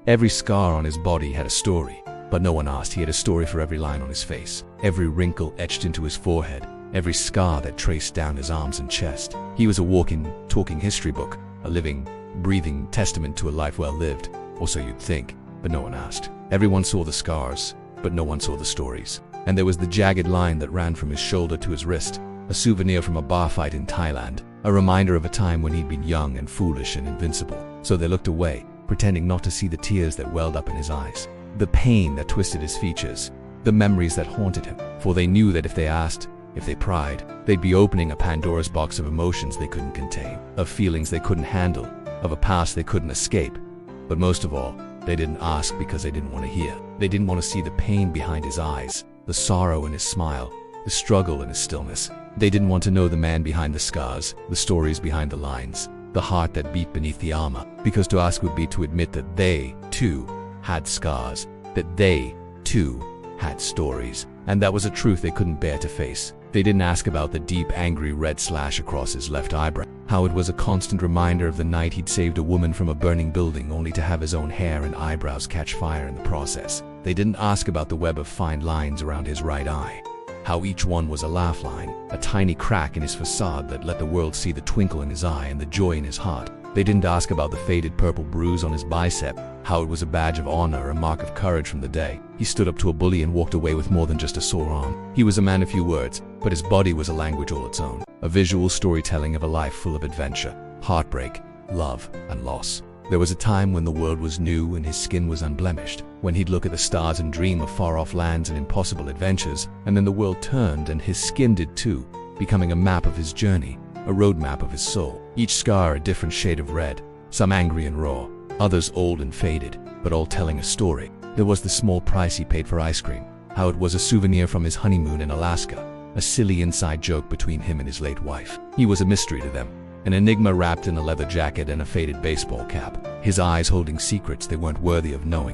Every scar on his body had a story, but no one asked. He had a story for every line on his face, every wrinkle etched into his forehead, every scar that traced down his arms and chest. He was a walking, talking history book, a living, breathing testament to a life well lived, or so you'd think, but no one asked. Everyone saw the scars, but no one saw the stories. And there was the jagged line that ran from his shoulder to his wrist, a souvenir from a bar fight in Thailand, a reminder of a time when he'd been young and foolish and invincible. So they looked away, pretending not to see the tears that welled up in his eyes, the pain that twisted his features, the memories that haunted him. For they knew that if they asked, if they pried, they'd be opening a Pandora's box of emotions they couldn't contain, of feelings they couldn't handle, of a past they couldn't escape. But most of all, they didn't ask because they didn't want to hear. They didn't want to see the pain behind his eyes, the sorrow in his smile, the struggle in his stillness. They didn't want to know the man behind the scars, the stories behind the lines, the heart that beat beneath the armor. Because to ask would be to admit that they, too, had scars, that they, too, had stories. And that was a truth they couldn't bear to face. They didn't ask about the deep, angry red slash across his left eyebrow, how it was a constant reminder of the night he'd saved a woman from a burning building only to have his own hair and eyebrows catch fire in the process. They didn't ask about the web of fine lines around his right eye, how each one was a laugh line, a tiny crack in his facade that let the world see the twinkle in his eye and the joy in his heart. They didn't ask about the faded purple bruise on his bicep, how it was a badge of honor, a mark of courage from the day he stood up to a bully and walked away with more than just a sore arm. He was a man of few words, but his body was a language all its own, a visual storytelling of a life full of adventure, heartbreak, love, and loss. There was a time when the world was new and his skin was unblemished, when he'd look at the stars and dream of far-off lands and impossible adventures, and then the world turned and his skin did too, becoming a map of his journey, a roadmap of his soul. Each scar a different shade of red, some angry and raw, others old and faded, but all telling a story. There was the small price he paid for ice cream, how it was a souvenir from his honeymoon in Alaska, a silly inside joke between him and his late wife. He was a mystery to them, an enigma wrapped in a leather jacket and a faded baseball cap, his eyes holding secrets they weren't worthy of knowing.